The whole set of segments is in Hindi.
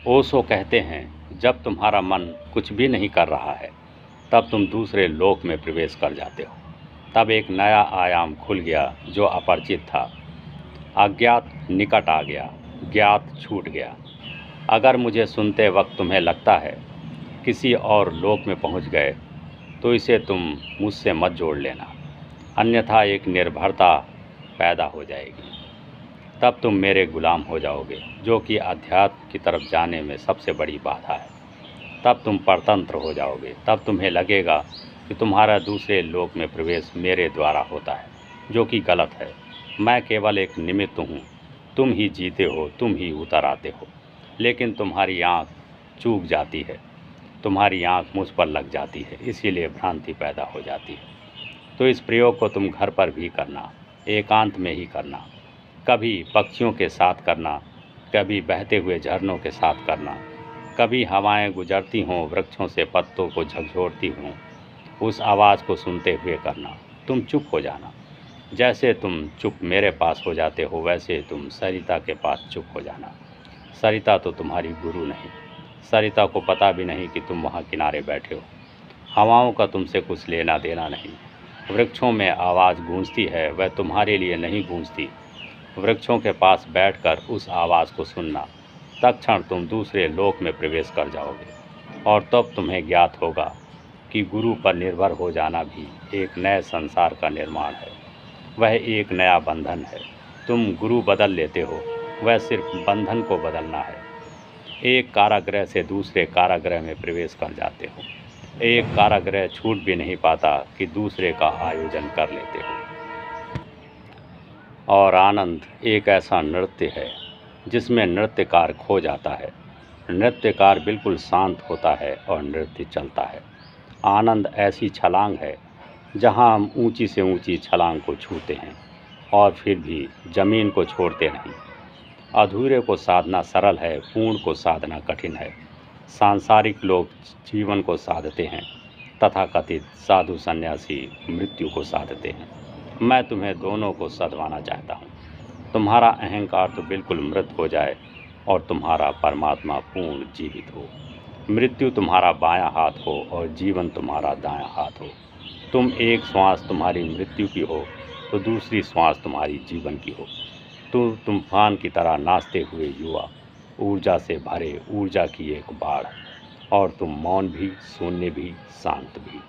ओशो कहते हैं, जब तुम्हारा मन कुछ भी नहीं कर रहा है तब तुम दूसरे लोक में प्रवेश कर जाते हो। तब एक नया आयाम खुल गया जो अपरिचित था। अज्ञात निकट आ गया, ज्ञात छूट गया। अगर मुझे सुनते वक्त तुम्हें लगता है किसी और लोक में पहुंच गए तो इसे तुम मुझसे मत जोड़ लेना, अन्यथा एक निर्भरता पैदा हो जाएगी। तब तुम मेरे गुलाम हो जाओगे, जो कि अध्यात्म की तरफ जाने में सबसे बड़ी बाधा है। तब तुम परतंत्र हो जाओगे। तब तुम्हें लगेगा कि तुम्हारा दूसरे लोक में प्रवेश मेरे द्वारा होता है, जो कि गलत है। मैं केवल एक निमित्त हूँ। तुम ही जीते हो, तुम ही उतर आते हो। लेकिन तुम्हारी आँख चूक जाती है, तुम्हारी आँख मुझ पर लग जाती है, इसीलिए भ्रांति पैदा हो जाती है। तो इस प्रयोग को तुम घर पर भी करना, एकांत में ही करना। कभी पक्षियों के साथ करना, कभी बहते हुए झरनों के साथ करना, कभी हवाएं गुजरती हों, वृक्षों से पत्तों को झकझोरती हों, उस आवाज़ को सुनते हुए करना। तुम चुप हो जाना। जैसे तुम चुप मेरे पास हो जाते हो, वैसे तुम सरिता के पास चुप हो जाना। सरिता तो तुम्हारी गुरु नहीं। सरिता को पता भी नहीं कि तुम वहाँ किनारे बैठे हो। हवाओं का तुमसे कुछ लेना देना नहीं। वृक्षों में आवाज़ गूंजती है, वह तुम्हारे लिए नहीं गूंजती। वृक्षों के पास बैठकर उस आवाज़ को सुनना। तत्क्षण तुम दूसरे लोक में प्रवेश कर जाओगे और तब तुम्हें ज्ञात होगा कि गुरु पर निर्भर हो जाना भी एक नए संसार का निर्माण है। वह एक नया बंधन है। तुम गुरु बदल लेते हो, वह सिर्फ बंधन को बदलना है। एक कारागृह से दूसरे कारागृह में प्रवेश कर जाते हो। एक कारागृह छूट भी नहीं पाता कि दूसरे का आयोजन कर लेते हो। और आनंद एक ऐसा नृत्य है जिसमें नृत्यकार खो जाता है। नृत्यकार बिल्कुल शांत होता है और नृत्य चलता है। आनंद ऐसी छलांग है जहां हम ऊंची से ऊंची छलांग को छूते हैं और फिर भी ज़मीन को छोड़ते नहीं। अधूरे को साधना सरल है, पूर्ण को साधना कठिन है। सांसारिक लोग जीवन को साधते हैं, तथाकथित साधु सन्यासी मृत्यु को साधते हैं। मैं तुम्हें दोनों को सधवाना चाहता हूँ। तुम्हारा अहंकार तो बिल्कुल मृत हो जाए और तुम्हारा परमात्मा पूर्ण जीवित हो। मृत्यु तुम्हारा बायां हाथ हो और जीवन तुम्हारा दायां हाथ हो। तुम एक श्वास तुम्हारी मृत्यु की हो तो दूसरी श्वास तुम्हारी जीवन की हो। तुम तूफान की तरह नाचते हुए युवा, ऊर्जा से भरे, ऊर्जा की एक बाढ़। और तुम मौन भी, शून्य भी, शांत भी।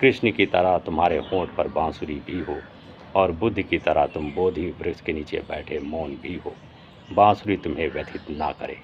कृष्ण की तरह तुम्हारे होंठ पर बांसुरी भी हो और बुद्ध की तरह तुम बोधि वृक्ष के नीचे बैठे मौन भी हो। बांसुरी तुम्हें व्यथित ना करे।